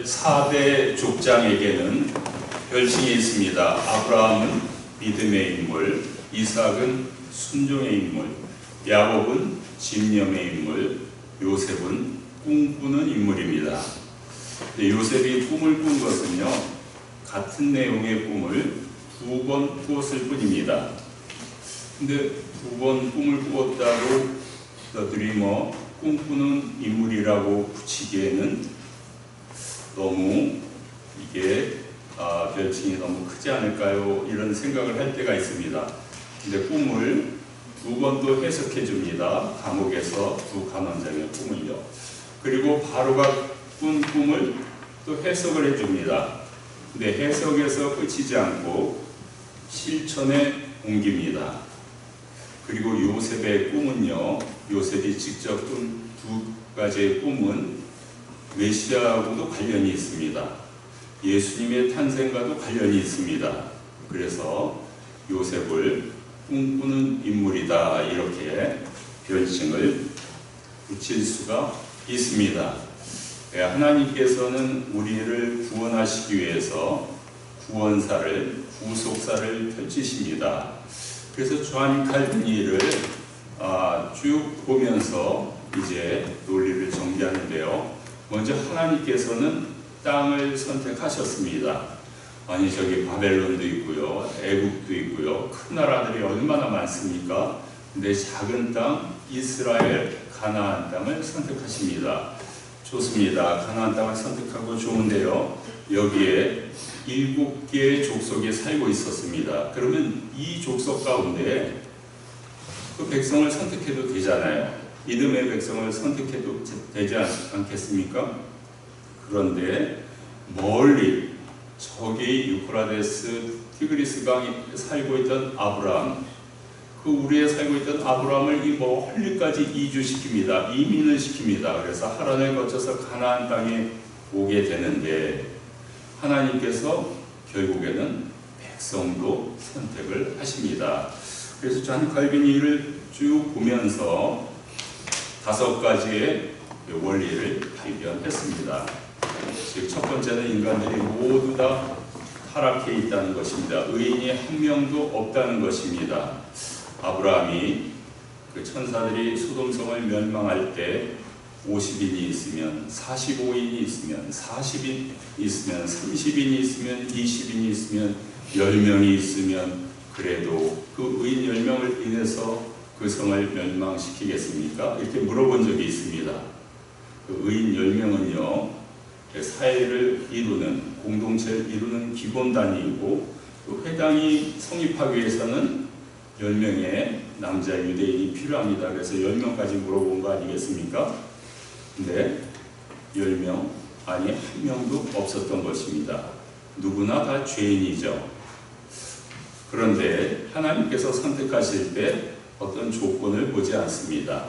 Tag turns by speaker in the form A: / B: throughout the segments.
A: 4대 족장에게는 별칭이 있습니다. 아브라함은 믿음의 인물, 이삭은 순종의 인물, 야곱은 집념의 인물, 요셉은 꿈꾸는 인물입니다. 요셉이 꿈을 꾼 것은요, 같은 내용의 꿈을 2번 꾸었을 뿐입니다. 근데 2번 꿈을 꾸었다고 The Dreamer, 꿈꾸는 인물이라고 붙이기에는 너무 이게 별칭이 너무 크지 않을까요? 이런 생각을 할 때가 있습니다. 근데 꿈을 2번도 해석해 줍니다. 감옥에서 2 간원장의 꿈을요. 그리고 바로가 꾼 꿈을 또 해석을 해 줍니다. 근데 해석에서 끝이지 않고 실천에 옮깁니다. 그리고 요셉의 꿈은요, 요셉이 직접 꾼 2가지의 꿈은 메시아하고도 관련이 있습니다. 예수님의 탄생과도 관련이 있습니다. 그래서 요셉을 꿈꾸는 인물이다, 이렇게 별칭을 붙일 수가 있습니다. 하나님께서는 우리를 구원하시기 위해서 구원사를, 구속사를 펼치십니다. 그래서 조한 칼빈이를 쭉 보면서 이제 논리를 정리하는데요. 먼저 하나님께서는 땅을 선택하셨습니다. 아니, 저기 바벨론도 있고요, 애국도 있고요, 큰 나라들이 얼마나 많습니까? 근데 작은 땅 이스라엘 가나안 땅을 선택하십니다. 좋습니다. 가나안 땅을 선택하고 좋은데요, 여기에 7개의 족속이 살고 있었습니다. 그러면 이 족속 가운데 그 백성을 선택해도 되잖아요. 믿음의 백성을 선택해도 되지 않겠습니까? 그런데 멀리 저기 유프라데스 티그리스 강에 살고 있던 아브라함, 그 우리에 살고 있던 아브라함을 이 멀리까지 이주시킵니다. 이민을 시킵니다. 그래서 하란을 거쳐서 가나안 땅에 오게 되는데 하나님께서 결국에는 백성도 선택을 하십니다. 그래서 존 칼빈이를 쭉 보면서 5가지의 원리를 발견했습니다. 즉, 첫 번째는 인간들이 모두 다 타락해 있다는 것입니다. 의인이 한 명도 없다는 것입니다. 아브라함이 그 천사들이 소돔성을 멸망할 때 50인이 있으면, 45인이 있으면, 40인이 있으면, 30인이 있으면, 20인이 있으면, 10명이 있으면, 그래도 그 의인 10명을 인해서 그 성을 멸망시키겠습니까? 이렇게 물어본 적이 있습니다. 그 의인 10명은요, 사회를 이루는, 공동체를 이루는 기본단위이고, 그 회당이 성립하기 위해서는 10명의 남자 유대인이 필요합니다. 그래서 10명까지 물어본 거 아니겠습니까? 근데 10명, 아니 1명도 없었던 것입니다. 누구나 다 죄인이죠. 그런데 하나님께서 선택하실 때 어떤 조건을 보지 않습니다.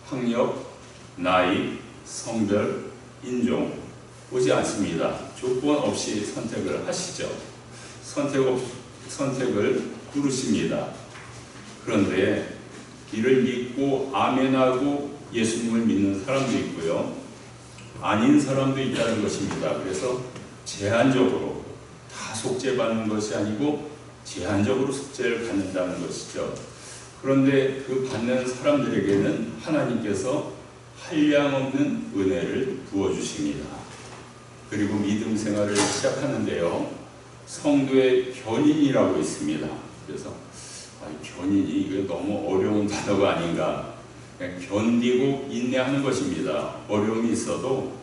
A: 학력, 나이, 성별, 인종 보지 않습니다. 조건 없이 선택을 하시죠. 선택을 누르십니다. 그런데 이를 믿고 아멘하고 예수님을 믿는 사람도 있고요, 아닌 사람도 있다는 것입니다. 그래서 제한적으로 다 속죄받는 것이 아니고 제한적으로 속죄를 받는다는 것이죠. 그런데 그 받는 사람들에게는 하나님께서 한량없는 은혜를 부어주십니다. 그리고 믿음 생활을 시작하는데요, 성도의 견인이라고 있습니다. 그래서 견인이 이게 너무 어려운 단어가 아닌가. 그냥 견디고 인내하는 것입니다. 어려움이 있어도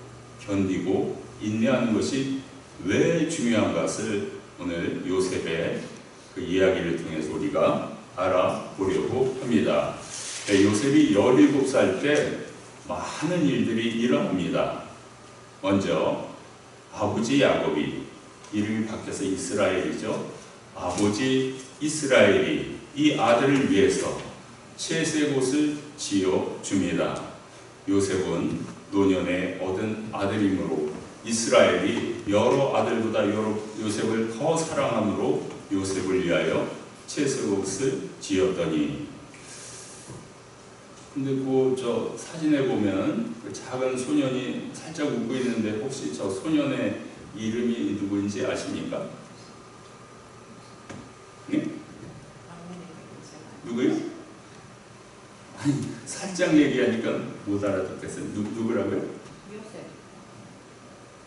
A: 견디고 인내하는 것이 왜 중요한 것을 오늘 요셉의 그 이야기를 통해서 우리가 알아보려고 합니다. 요셉이 17살 때 많은 일들이 일어납니다. 먼저 아버지 야곱이, 이름이 바뀌어서 이스라엘이죠. 아버지 이스라엘이 이 아들을 위해서 채색옷을 지어 줍니다. 요셉은 노년에 얻은 아들이므로 이스라엘이 여러 아들보다 요셉을 더 사랑함으로 요셉을 위하여 채색옷을 지었더니 근데 그 저 사진에 보면 그 작은 소년이 살짝 웃고 있는데 혹시 저 소년의 이름이 누구인지 아십니까? 네? 누구요? 아니, 살짝 얘기하니까 못 알아듣겠어요. 누구라고요?
B: 요셉.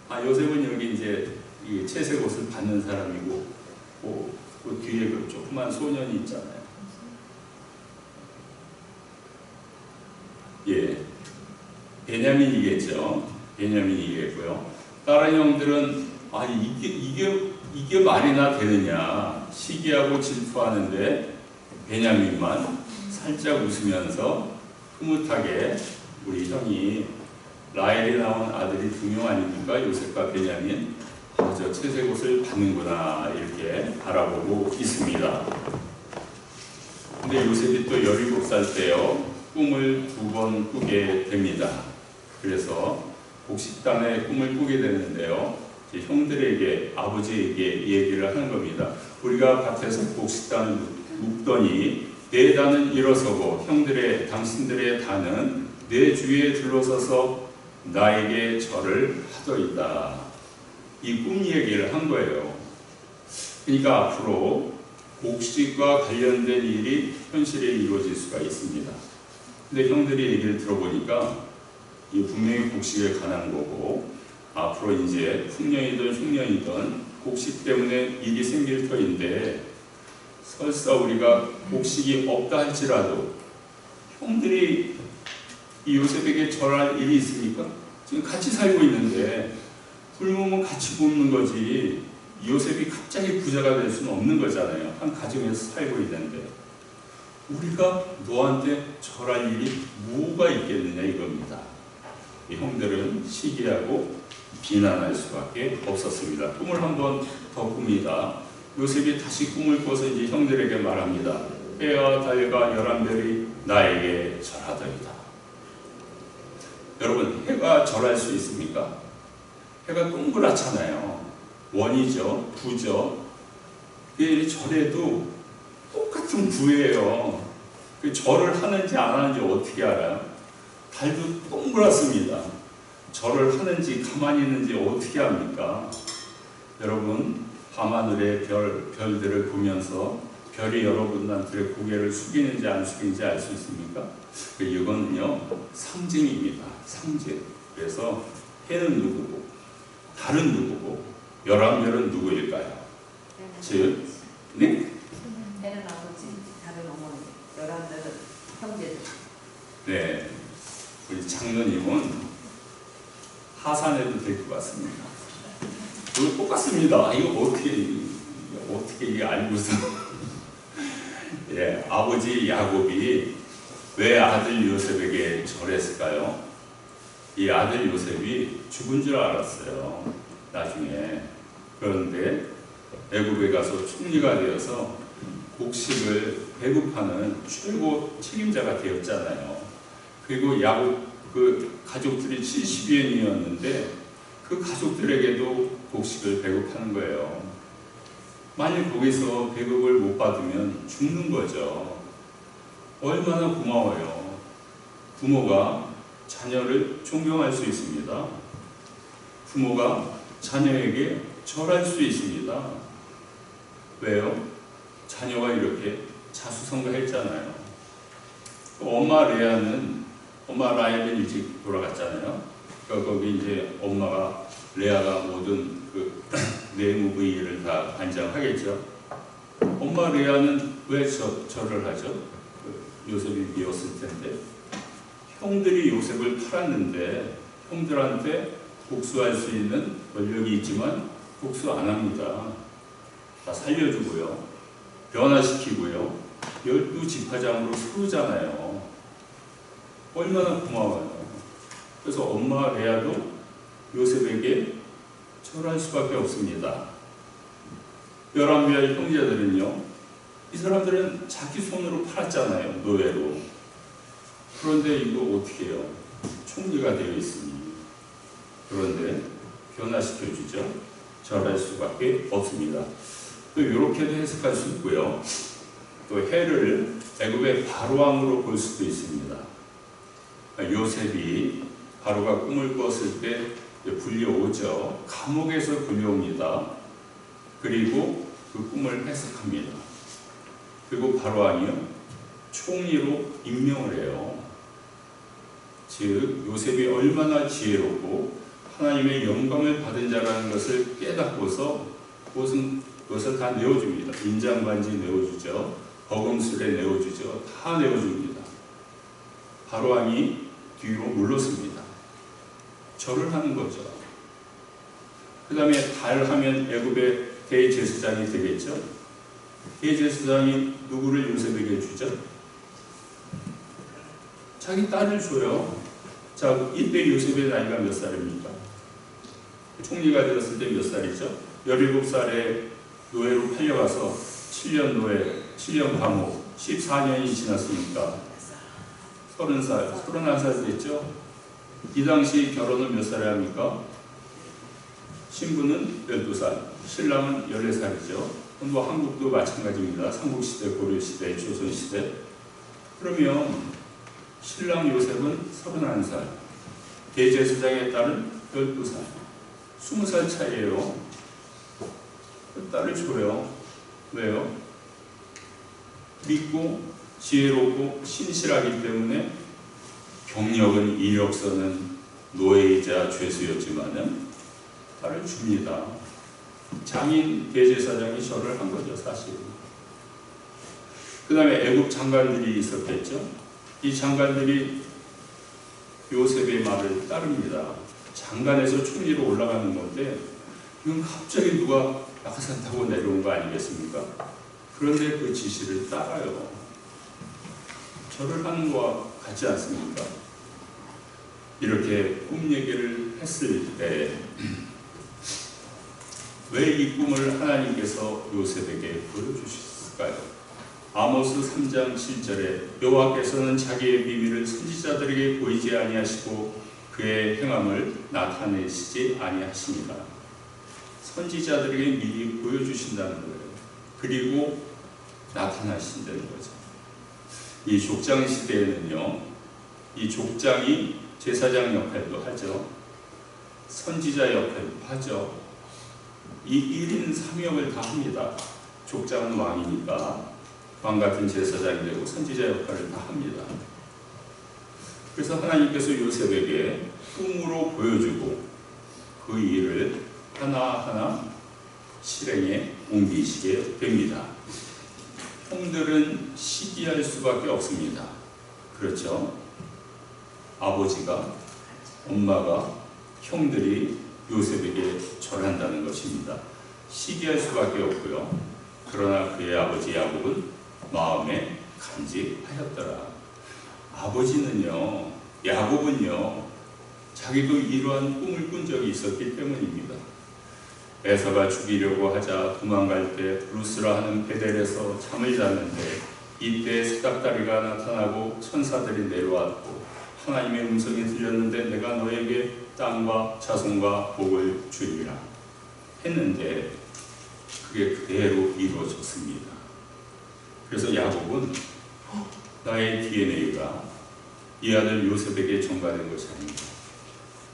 A: 아, 요셉은 여기 이제 이 채색 옷을 받는 사람이고, 그 뒤에 그 조그만 소년이 있잖아요. 예, 베냐민이겠죠. 베냐민이겠고요. 다른 형들은 아 이게 말이나 되느냐 시기하고 질투하는데 베냐민만 살짝 웃으면서 흐뭇하게 우리 형이 라헬이 나온 아들이 두 명 아닙니까? 요셉과 베냐민. 저 채색 옷을 받는구나 이렇게 바라보고 있습니다. 근데 요셉이 또 17살 때요 꿈을 2번 꾸게 됩니다. 그래서 곡식단의 꿈을 꾸게 되는데요. 이제 형들에게 아버지에게 얘기를 하는 겁니다. 우리가 밭에서 곡식단을 묶더니 내 단은 일어서고 형들의 당신들의 단은 내 주위에 둘러서서 나에게 절을 하더이다. 이 꿈 얘기를 한 거예요. 그러니까 앞으로 곡식과 관련된 일이 현실에 이루어질 수가 있습니다. 근데 형들이 얘기를 들어보니까 이 분명히 곡식에 관한 거고 앞으로 이제 풍년이든 흉년이든 곡식 때문에 일이 생길 터인데 설사 우리가 곡식이 없다 할지라도 형들이 이 요셉에게 절할 일이 있습니까? 지금 같이 살고 있는데 굶으면 같이 굶는 거지 요셉이 갑자기 부자가 될 수는 없는 거잖아요. 한 가정에서 살고 있는데 우리가 너한테 절할 일이 뭐가 있겠느냐 이겁니다. 이 형들은 시기하고 비난할 수밖에 없었습니다. 꿈을 한 번 더 꿉니다. 요셉이 다시 꿈을 꿔서 이제 형들에게 말합니다. 해와 달과 11별이 나에게 절하더이다. 여러분, 해가 절할 수 있습니까? 해가 동그랗잖아요. 원이죠, 부죠. 그게 절해도 똑같은 부예요. 그 절을 하는지 안 하는지 어떻게 알아요? 달도 동그랗습니다. 절을 하는지 가만히 있는지 어떻게 합니까? 여러분, 밤하늘의 별들을 보면서 별이 여러분한테 고개를 숙이는지 안 숙이는지 알 수 있습니까? 이거는요, 상징입니다. 상징. 그래서 해는 누구고, 달은 누구고, 11별은 누구일까요? 즉, 네?
B: 해는 아버지, 달은 어머니, 11별은 형제들. 네.
A: 우리 장로님은 하산해도 될 것 같습니다. 이거 똑같습니다. 이거 어떻게 이게 알고서. 예, 아버지 야곱이 왜 아들 요셉에게 절했을까요? 이 아들 요셉이 죽은 줄 알았어요. 나중에. 그런데 애굽에 가서 총리가 되어서 곡식을 배급하는 최고 책임자가 되었잖아요. 그리고 야곱 그 가족들이 70인이었는데 그 가족들에게도 곡식을 배급하는 거예요. 만일 거기서 배급을 못 받으면 죽는 거죠. 얼마나 고마워요. 부모가 자녀를 존경할 수 있습니다. 부모가 자녀에게 절할 수 있습니다. 왜요? 자녀가 이렇게 자수성가했잖아요. 엄마 라헬은 일찍 돌아갔잖아요. 그러니까 거기 이제 엄마가 레아가 모든 그 내무부의를 다 관장하겠죠. 엄마 레아는 왜 절을 하죠? 요셉이 미웠을 텐데. 형들이 요셉을 팔았는데 형들한테 복수할 수 있는 권력이 있지만 복수 안 합니다. 다 살려주고요. 변화시키고요. 12지파장으로 세우잖아요. 얼마나 고마워요. 그래서 엄마 레아도 요셉에게 절할 수밖에 없습니다. 11별 형제들은요. 이 사람들은 자기 손으로 팔았잖아요. 노예로. 그런데 이거 어떻게 해요? 총리가 되어 있으니. 그런데 변화시켜주죠. 절할 수밖에 없습니다. 또 이렇게도 해석할 수 있고요. 또 해를 애굽의 바로왕으로 볼 수도 있습니다. 요셉이 바로가 꿈을 꿨을 때 불려오죠. 감옥에서 불려옵니다. 그리고 그 꿈을 해석합니다. 그리고 바로 왕이요 총리로 임명을 해요. 즉 요셉이 얼마나 지혜롭고 하나님의 영광을 받은 자라는 것을 깨닫고서 그것을 다 내어줍니다. 인장반지 내어주죠. 버금술에 내어주죠. 다 내어줍니다. 바로 왕이 뒤로 물러섭니다. 절을 하는 거죠. 그 다음에 달 하면 애굽의 대제사장이 되겠죠. 대제사장이 누구를 요셉에게 주죠? 자기 딸을 줘요. 자, 이때 요셉의 나이가 몇 살입니까? 총리가 되었을 때 몇 살이죠? 17살에 노예로 팔려가서 7년 노예, 7년 감옥, 14년이 지났으니까 30살, 31살 됐죠? 이 당시 결혼은 몇 살에 합니까? 신부는 12살, 신랑은 14살이죠. 뭐 한국도 마찬가지입니다. 삼국시대, 고려시대, 조선시대. 그러면 신랑 요셉은 31살, 대제사장의 딸은 12살, 20살 차이에요. 그 딸을 줘요. 왜요? 믿고 지혜롭고 신실하기 때문에 경력은 이력서는 노예이자 죄수였지만은 딸을 줍니다. 장인 대제사장이 절을 한 거죠, 사실. 그 다음에 애굽 장관들이 있었겠죠. 이 장관들이 요셉의 말을 따릅니다. 장관에서 총리로 올라가는 건데 이건 갑자기 누가 낙하산 타고 내려온 거 아니겠습니까? 그런데 그 지시를 따라요. 절을 하는 거와 같지 않습니까? 이렇게 꿈 얘기를 했을 때 왜 이 꿈을 하나님께서 요셉에게 보여주셨을까요? 아모스 3장 7절에 여호와께서는 자기의 비밀을 선지자들에게 보이지 아니하시고 그의 행함을 나타내시지 아니하십니다. 선지자들에게 미리 보여주신다는 거예요. 그리고 나타나신다는 거죠. 이 족장 시대에는요, 이 족장이 제사장 역할도 하죠. 선지자 역할도 하죠. 이 1인 3역을 다 합니다. 족장은 왕이니까 왕 같은 제사장이 되고 선지자 역할을 다 합니다. 그래서 하나님께서 요셉에게 꿈으로 보여주고 그 일을 하나하나 실행에 옮기시게 됩니다. 형들은 시기할 수밖에 없습니다. 그렇죠? 아버지가, 엄마가, 형들이 요셉에게 절한다는 것입니다. 시기할 수밖에 없고요. 그러나 그의 아버지 야곱은 마음에 간직하였더라. 아버지는요, 야곱은요, 자기도 이러한 꿈을 꾼 적이 있었기 때문입니다. 에서가 죽이려고 하자 도망갈 때 루스라 하는 베델에서 잠을 잤는데 이때 새닭다리가 나타나고 천사들이 내려왔고 하나님의 음성이 들렸는데 내가 너에게 땅과 자손과 복을 주리라 했는데 그게 그대로 이루어졌습니다. 그래서 야곱은 나의 DNA가 이 아들 요셉에게 전가된 것이 아닙니다.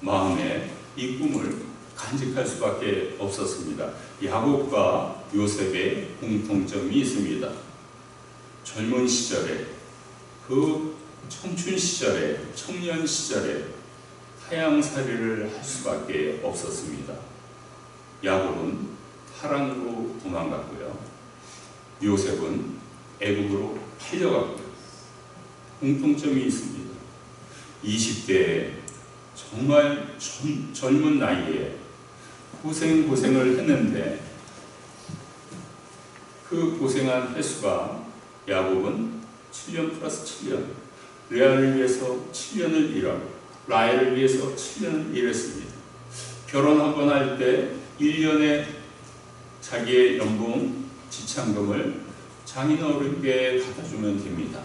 A: 마음에 이 꿈을 간직할 수밖에 없었습니다. 야곱과 요셉의 공통점이 있습니다. 젊은 시절에, 그 청춘 시절에, 청년 시절에 타향살이를 할 수밖에 없었습니다. 야곱은 하란으로 도망갔고요. 요셉은 애굽으로 팔려갔고요. 공통점이 있습니다. 20대에 정말 젊은 나이에 고생을 했는데 그 고생한 횟수가 야곱은 7년 플러스 7년, 레아를 위해서 7년을 일하고 라헬을 위해서 7년을 일했습니다. 결혼 한 번 할 때 1년에 자기의 연봉, 지참금을 장인어른께 갖다 주면 됩니다.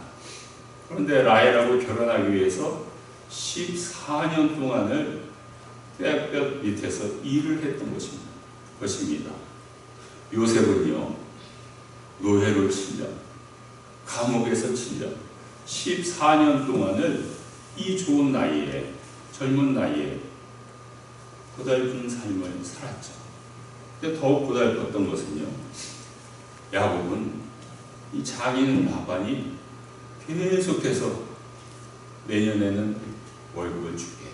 A: 그런데 라헬하고 결혼하기 위해서 14년 동안을 뼈 밑에서 일을 했던 것입니다. 요셉은요, 노예로 7년, 감옥에서 7년, 14년 동안을 이 좋은 나이에, 젊은 나이에 고달픈 삶을 살았죠. 근데 더욱 고달팠던 것은요, 야곱은 이 장인 라반이 계속해서 내년에는 월급을 줄게.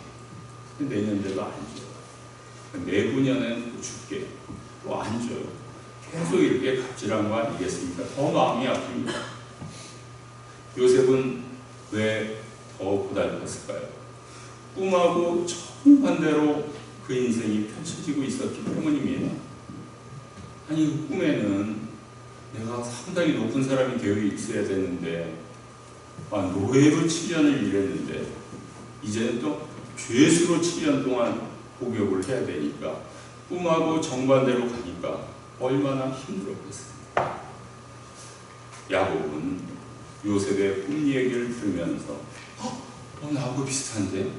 A: 내년 되가 안 줘요. 내후년에는 또 줄게. 또 안 줘요. 계속 이렇게 갑질한 거 아니겠습니까? 더 마음이 아픕니다. 요셉은 왜 더 고달팠을까요? 꿈하고 정반대로 그 인생이 펼쳐지고 있었기 때문입니다. 아니, 그 꿈에는 내가 상당히 높은 사람이 되어 있어야 되는데, 노예로 7년을 일했는데 이제는 또 죄수로 7년 동안 복역을 해야 되니까 꿈하고 정반대로 가니까 얼마나 힘들었겠습니까? 야곱은 요셉의 꿈 얘기를 들으면서 나하고 비슷한데?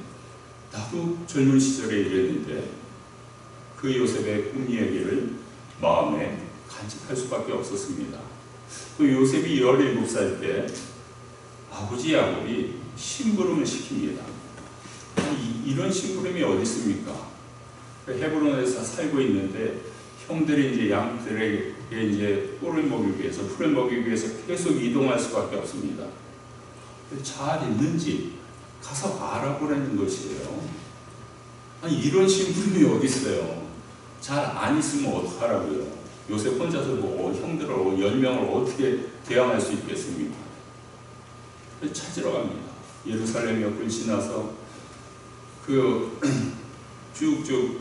A: 나도 젊은 시절에 이랬는데, 그 요셉의 꿈 얘기를 마음에 간직할 수밖에 없었습니다. 또 요셉이 17살 때 아버지 야곱이 심부름을 시킵니다. 이런 심부름이 어디 있습니까? 헤브론에서 살고 있는데 형들이 이제 양들에게 이제 꿀을 먹이기 위해서, 풀을 먹이기 위해서 계속 이동할 수밖에 없습니다. 잘 있는지 가서 알아보라는 것이에요. 이런 심부름이 어디 있어요? 잘 안 있으면 어떡하라고요? 요셉 혼자서 형들을 10명을 어떻게 대항할 수 있겠습니까? 찾으러 갑니다. 예루살렘 옆을 지나서 쭉쭉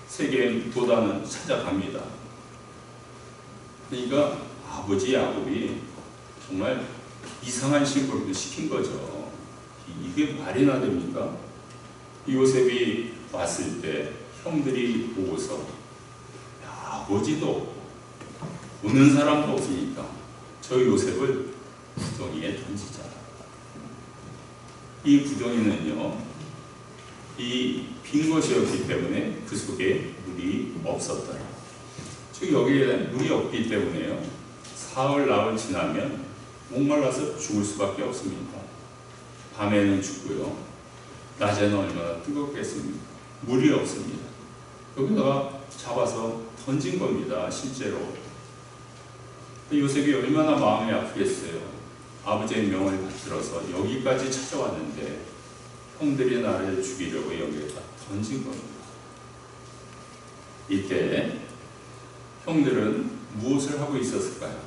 A: 세계 도단을 찾아갑니다. 그러니까 아버지 야곱이 정말 이상한 심부름을 시킨 거죠. 이게 말이나 됩니까? 요셉이 왔을 때 형들이 보고서, 아버지도 없고 오는 사람도 없으니까 저 요셉을 구덩이에 던지자. 이 구덩이는요, 이 빈 것이었기 때문에 그 속에 물이 없었더라. 즉 여기에 물이 없기 때문에요, 사흘 나흘 지나면 목말라서 죽을 수밖에 없습니다. 밤에는 죽고요, 낮에는 얼마나 뜨겁겠습니까? 물이 없습니다. 여기다가 잡아서 던진 겁니다. 실제로. 요셉이 얼마나 마음이 아프겠어요. 아버지의 명을 받들어서 여기까지 찾아왔는데 형들이 나를 죽이려고 여기에다 던진 겁니다. 이때 형들은 무엇을 하고 있었을까요?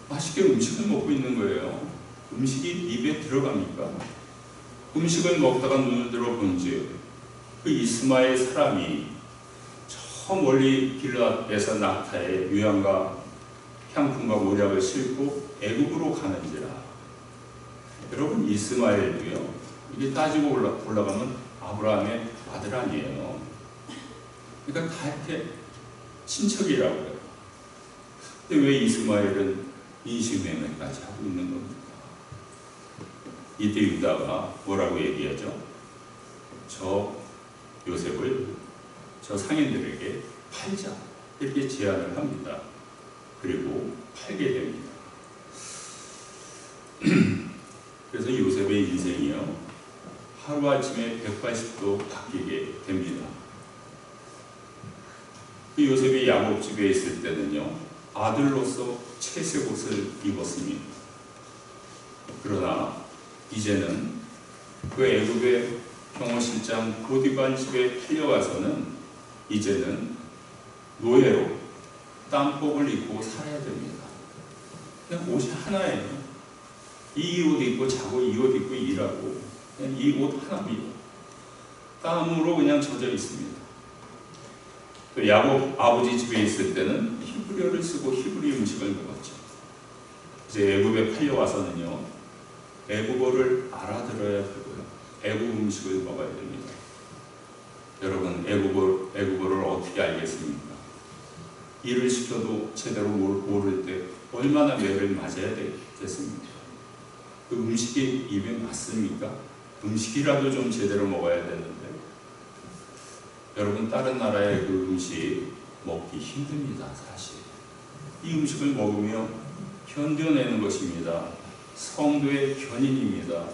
A: 맛있게 음식을 먹고 있는 거예요. 음식이 입에 들어갑니까? 음식을 먹다가 눈을 들어 본즉 그 이스마엘 사람이 저 멀리 길앗에서 낙타에 유향과 향품과 모략을 싣고 애굽으로 가는지라. 여러분, 이스마엘도요, 이게 따지고 올라가면 아브라함의 아들 아니에요. 그러니까 다 이렇게 친척이라고 해요. 근데 왜 이스마엘은 인신매매까지 하고 있는 겁니까? 이때 유다가 뭐라고 얘기하죠? 저 요셉을 저 상인들에게 팔자, 이렇게 제안을 합니다. 그리고 팔게 됩니다. 그래서 요셉의 인생이요, 하루아침에 180도 바뀌게 됩니다. 그 요셉이 야곱 집에 있을 때는요, 아들로서 채색 옷을 입었습니다. 그러나 이제는 그 애굽의 경호실장 보디반 집에 팔려가서는 이제는 노예로 땀복을 입고 살아야 됩니다. 그냥 옷이 하나예요. 이 옷 입고 자고, 이 옷 입고 일하고, 그냥 이 옷 하나입니다. 땀으로 그냥 젖어 있습니다. 또 야곱 아버지 집에 있을 때는 히브리어를 쓰고 히브리 음식을 먹었죠. 이제 애굽에 팔려와서는요, 애굽어를 알아들어야 되고요, 애굽 음식을 먹어야 됩니다. 여러분, 애굽어를 어떻게 알겠습니까? 일을 시켜도 제대로 모를 때 얼마나 매를 맞아야 되겠습니까? 그 음식이 입에 맞습니까? 음식이라도 좀 제대로 먹어야 되는데, 여러분, 다른 나라의 그 음식 먹기 힘듭니다. 사실 이 음식을 먹으며 견뎌내는 것입니다. 성도의 견인입니다.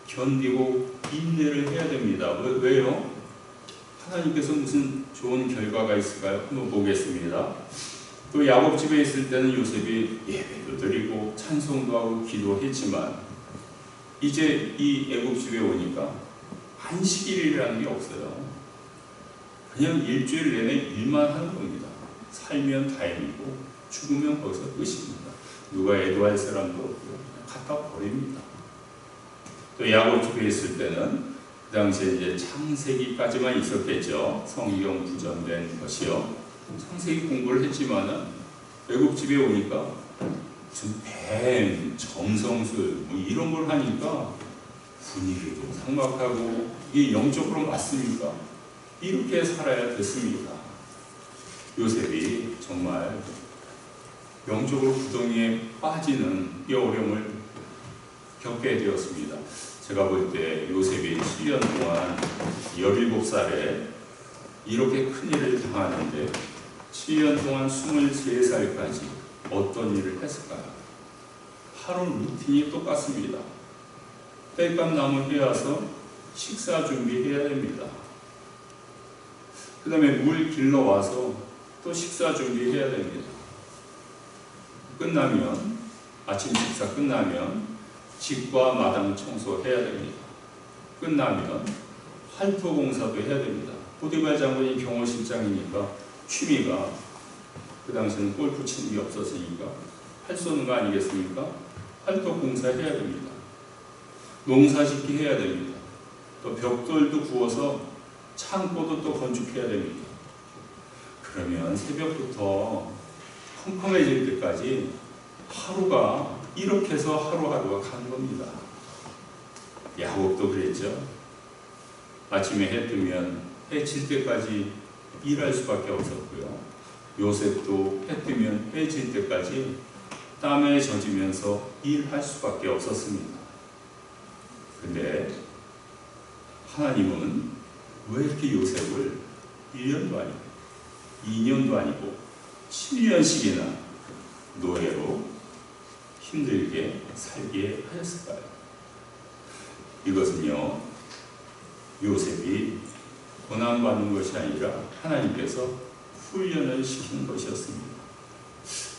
A: 견디고 인내를 해야 됩니다. 왜요? 하나님께서 무슨 좋은 결과가 있을까요? 한번 보겠습니다. 또 야곱 집에 있을 때는 요셉이 예배도 드리고 찬송도 하고 기도했지만 이제 이 애굽 집에 오니까 안식일이라는 게 없어요. 그냥 일주일 내내 일만 하는 겁니다. 살면 다행이고 죽으면 거기서 끝입니다. 누가 애도할 사람도 없고요. 갖다 버립니다. 또 야곱 집에 있을 때는 그 당시에 이제 창세기까지만 있었겠죠. 성경 부전된 것이요. 창세기 공부를 했지만은 애굽 집에 오니까 무슨 뱀, 점성술 뭐 이런 걸 하니까 분위기도 삭막하고 이게 영적으로 맞습니까? 이렇게 살아야 됐습니다. 요셉이 정말 영적으로 구덩이에 빠지는 이 어려움을 겪게 되었습니다. 제가 볼 때 요셉이 7년 동안 17살에 이렇게 큰 일을 당하는데 7년 동안 23살까지 어떤 일을 했을까요? 하루 루틴이 똑같습니다. 땔감 나무 해와서 식사 준비해야 됩니다. 그 다음에 물 길러 와서 또 식사 준비해야 됩니다. 끝나면 아침 식사 끝나면 집과 마당 청소해야 됩니다. 끝나면 활토 공사도 해야 됩니다. 보디발 장군이 경호실장이니까 취미가 그 당시에는 골프 치는 게 없었으니까 활 쏘는 거 아니겠습니까? 활토 공사해야 됩니다. 농사짓기 해야 됩니다. 또 벽돌도 구워서 창고도 또 건축해야 됩니다. 그러면 새벽부터 컴컴해질 때까지 하루가 이렇게 해서 하루하루가 가는 겁니다. 야곱도 그랬죠. 아침에 해 뜨면 해 질 때까지 일할 수밖에 없었고요. 요셉도 해 뜨면 해 질 때까지 땀에 젖으면서 일할 수밖에 없었습니다. 근데 하나님은 왜 이렇게 요셉을 1년도 아니고 2년도 아니고 7년씩이나 노예로 힘들게 살게 하셨을까요? 이것은요, 요셉이 고난받는 것이 아니라 하나님께서 훈련을 시키는 것이었습니다.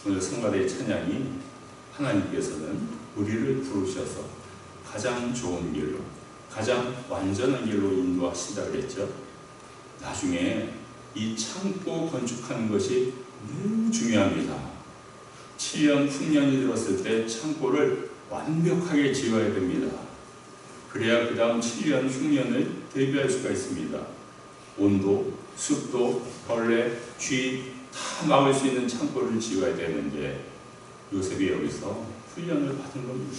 A: 오늘 성가대의 찬양이 하나님께서는 우리를 부르셔서 가장 좋은 길로, 가장 완전한 길로 인도하시다 그랬죠. 나중에 이 창고 건축하는 것이 매우 중요합니다. 7년, 풍년이 들었을 때 창고를 완벽하게 지어야 됩니다. 그래야 그 다음 7년, 흉년을 대비할 수가 있습니다. 온도, 습도, 벌레, 쥐 다 막을 수 있는 창고를 지어야 되는데 요셉이 여기서 훈련을 받은 겁니다.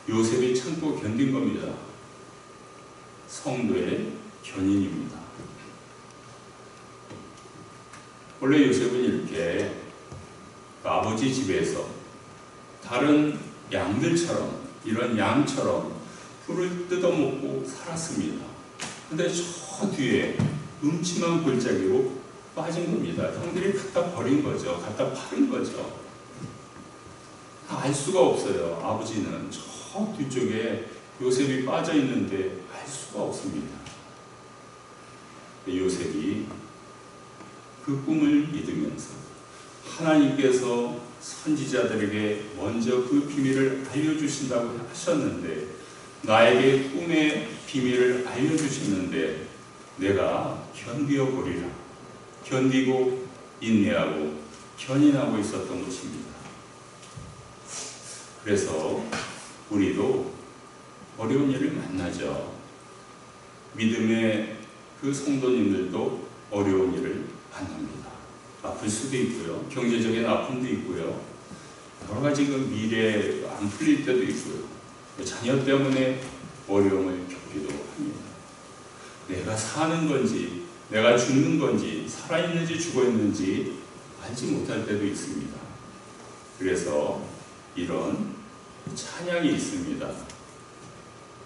A: 요셉이 참고 견딘 겁니다. 성도의 견인입니다. 원래 요셉은 이렇게 아버지 집에서 다른 양들처럼, 이런 양처럼 풀을 뜯어먹고 살았습니다. 근데 저 뒤에 음침한 골짜기로 빠진 겁니다. 형들이 갖다 버린 거죠. 갖다 파는 거죠. 알 수가 없어요. 아버지는 저 뒤쪽에 요셉이 빠져 있는데 알 수가 없습니다. 요셉이 그 꿈을 믿으면서 하나님께서 선지자들에게 먼저 그 비밀을 알려주신다고 하셨는데, 나에게 꿈의 비밀을 알려주셨는데 내가 견디어 보리라, 견디고 인내하고 견인하고 있었던 것입니다. 그래서 우리도 어려운 일을 만나죠. 믿음의 그 성도님들도 어려운 일을 만납니다. 아플 수도 있고요. 경제적인 아픔도 있고요. 여러 가지 그 미래 안 풀릴 때도 있고요. 자녀 때문에 어려움을 겪기도 합니다. 내가 사는 건지, 내가 죽는 건지, 살아있는지 죽어있는지 알지 못할 때도 있습니다. 그래서 이런 찬양이 있습니다.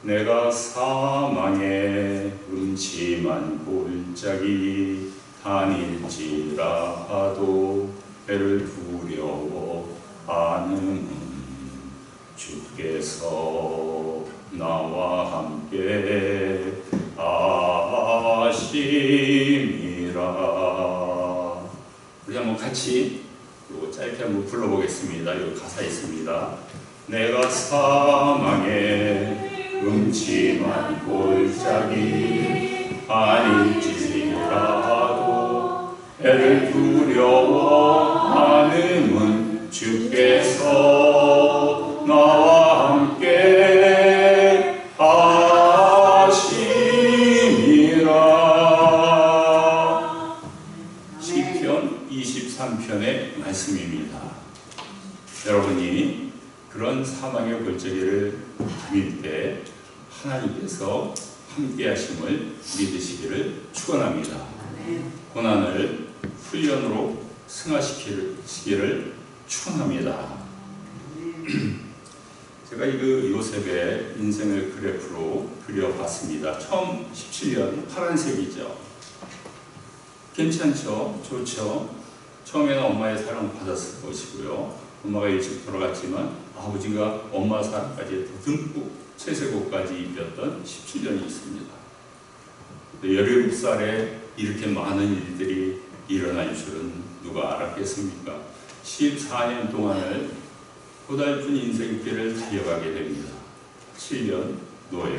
A: 내가 사망의 음침한 골짜기 다닐지라도 배를 두려워 하는 주께서 나와 함께 하심이라. 우리 한번 같이 이거 짧게 한번 불러보겠습니다. 이 가사 있습니다. 내가 사망의 음침한 골짜기 아닐지라도 해를 두려워하는은 주께서 나와 함께 하심이라. 시편 23편의 말씀입니다. 여러분이 그런 사망의 골짜기를 다닐 때 하나님께서 함께 하심을 믿으시기를 축원합니다. 고난을 훈련으로 승화시키기를 축원합니다. 제가 이 요셉의 인생을 그래프로 그려봤습니다. 처음 17년 파란색이죠. 괜찮죠? 좋죠? 처음에는 엄마의 사랑을 받았을 것이고요. 엄마가 일찍 돌아갔지만 아버지가 엄마 사랑까지 듬뿍 채색옷까지 입혔던 17년이 있습니다. 17살에 이렇게 많은 일들이 일어날 줄은 누가 알았겠습니까? 14년 동안을 고달픈 인생길을 달려가게 됩니다. 7년 노예,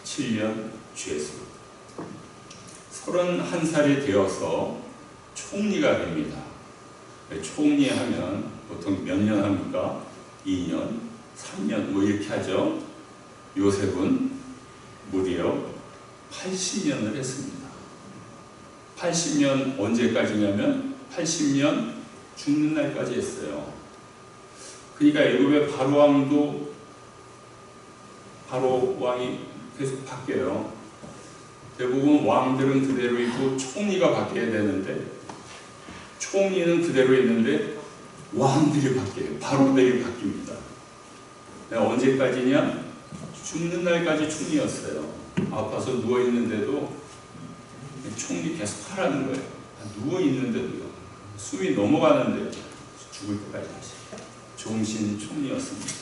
A: 7년 죄수. 31살이 되어서 총리가 됩니다. 총리하면 보통 몇 년 합니까? 2년, 3년 뭐 이렇게 하죠. 요셉은 무려 80년을 했습니다. 80년 언제까지냐면 80년 죽는 날까지 했어요. 그러니까 애굽의 바로 왕이 계속 바뀌어요. 대부분 왕들은 그대로 있고 총리가 바뀌어야 되는데 총리는 그대로 있는데 왕들이 바뀌어요. 바로들이 바뀝니다. 언제까지냐? 죽는 날까지 총리였어요. 아파서 누워있는데도 총리 계속 하라는 거예요. 누워있는데도요. 숨이 넘어가는데 죽을 때까지 하시 종신 총리였습니다.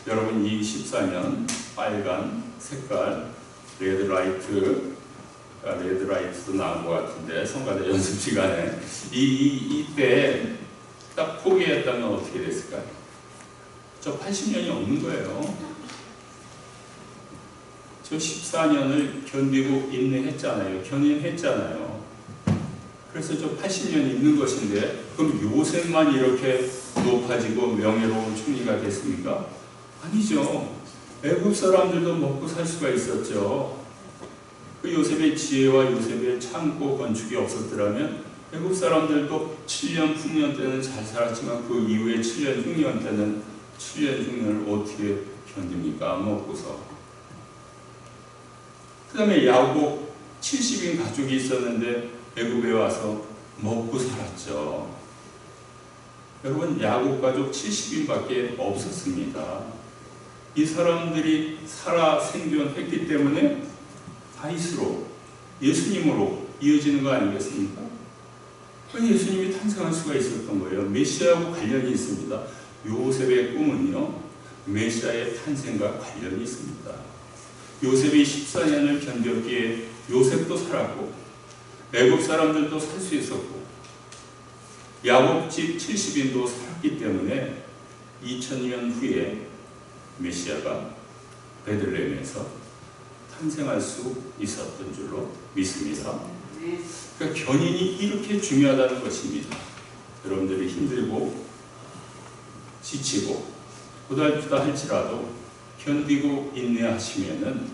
A: 여러분 이 14년 빨간 색깔 레드라이트도 나온 것 같은데 성가대 연습 시간에 이때 딱 포기했다면 어떻게 됐을까요? 저 80년이 없는 거예요. 저 14년을 견디고 인내했잖아요. 견인했잖아요. 그래서 저 80년이 있는 것인데 그럼 요셉만 이렇게 높아지고 명예로운 총리가 됐습니까? 아니죠. 애굽 사람들도 먹고 살 수가 있었죠. 그 요셉의 지혜와 요셉의 참고 건축이 없었더라면 애굽 사람들도 7년 풍년 때는 잘 살았지만 그 이후에 7년 흉년 때는 7년 흉년을 어떻게 견딥니까? 안 먹고서. 그 다음에 야곱 70인 가족이 있었는데 애굽에 와서 먹고 살았죠. 여러분 야곱 가족 70인밖에 없었습니다. 이 사람들이 살아 생존했기 때문에 다윗으로 예수님으로 이어지는 거 아니겠습니까? 예수님이 탄생할 수가 있었던 거예요. 메시아하고 관련이 있습니다. 요셉의 꿈은요 메시아의 탄생과 관련이 있습니다. 요셉이 14년을 견뎠기에 요셉도 살았고 애굽 사람들도 살 수 있었고 야곱집 70인도 살았기 때문에 2000년 후에 메시아가 베들레헴에서 탄생할 수 있었던 줄로 믿습니다. 그러니까 견인이 이렇게 중요하다는 것입니다. 여러분들이 힘들고 지치고 고달프다 할지라도 견디고 인내하시면은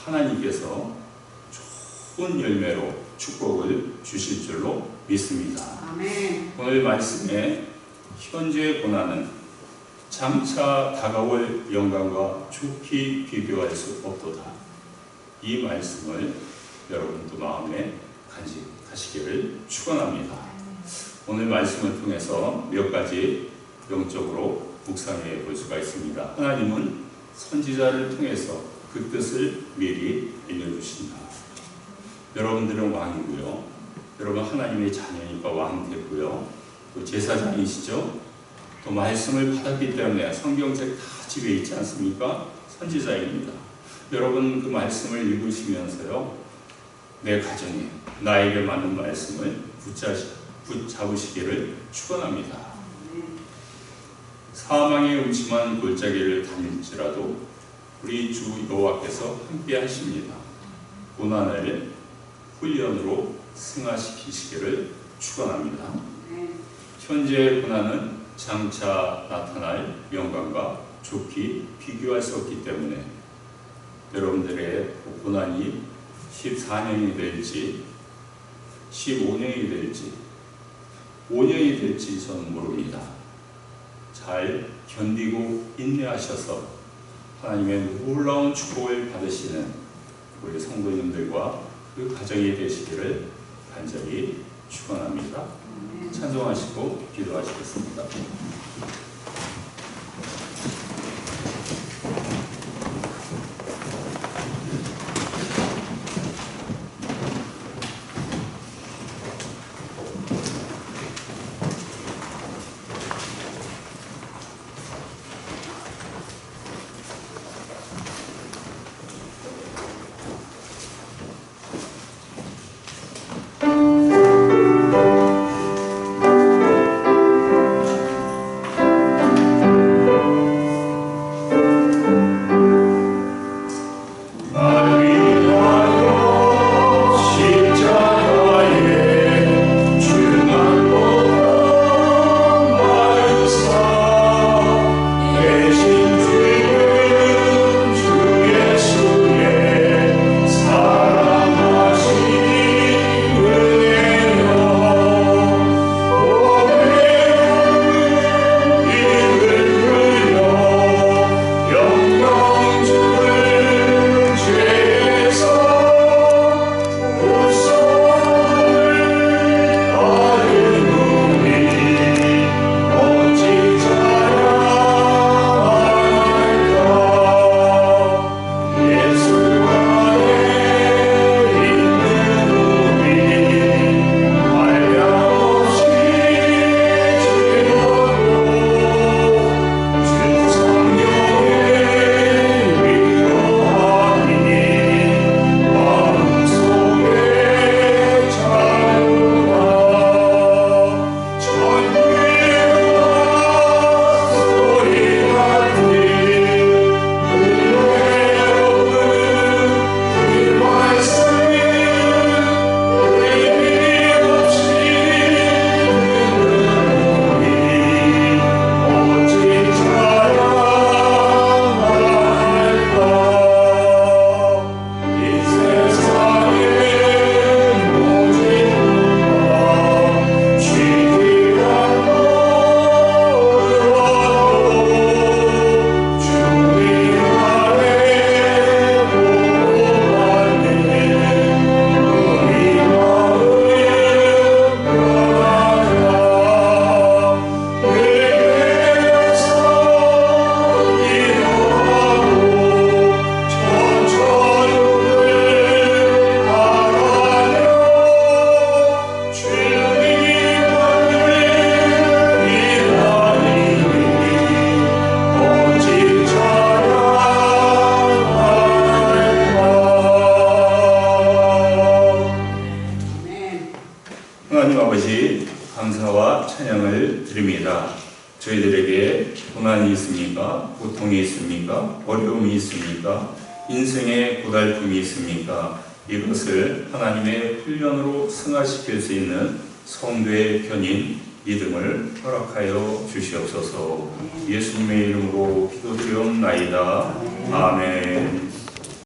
A: 하나님께서 좋은 열매로 축복을 주실 줄로 믿습니다. 아멘. 오늘 말씀에 현재의 고난은 장차 다가올 영광과 좋게 비교할 수 없도다. 이 말씀을 여러분도 마음에 간직하시기를 축원합니다. 오늘 말씀을 통해서 몇 가지 영적으로 묵상해 볼 수가 있습니다. 하나님은 선지자를 통해서 그 뜻을 미리 알려주신다. 여러분들은 왕이고요. 여러분 하나님의 자녀니까 왕 됐고요. 또 제사장이시죠. 또 말씀을 받았기 때문에 성경책 다 집에 있지 않습니까? 선지자입니다. 여러분 그 말씀을 읽으시면서요, 내 가정에 나에게 맞는 말씀을 붙잡으시기를 축원합니다. 사망의 음침한 골짜기를 다닐지라도 우리 주 여호와께서 함께 하십니다. 고난을 훈련으로 승화시키시기를 축원합니다. 현재의 고난은 장차 나타날 영광과 좋게 비교할 수 없기 때문에 여러분들의 고난이 14년이 될지 15년이 될지 5년이 될지 저는 모릅니다. 잘 견디고 인내하셔서 하나님의 놀라운 축복을 받으시는 우리 성도님들과 그 가정이 되시기를 간절히 축원합니다. 찬송하시고 기도하시겠습니다.
C: 감사와 찬양을 드립니다. 저희들에게 고난이 있습니까? 고통이 있습니까? 어려움이 있습니까? 인생의 고달픔이 있습니까? 이것을 하나님의 훈련으로 승화시킬 수 있는 성도의 견인 믿음을 허락하여 주시옵소서. 예수님의 이름으로 기도드리옵나이다. 아멘.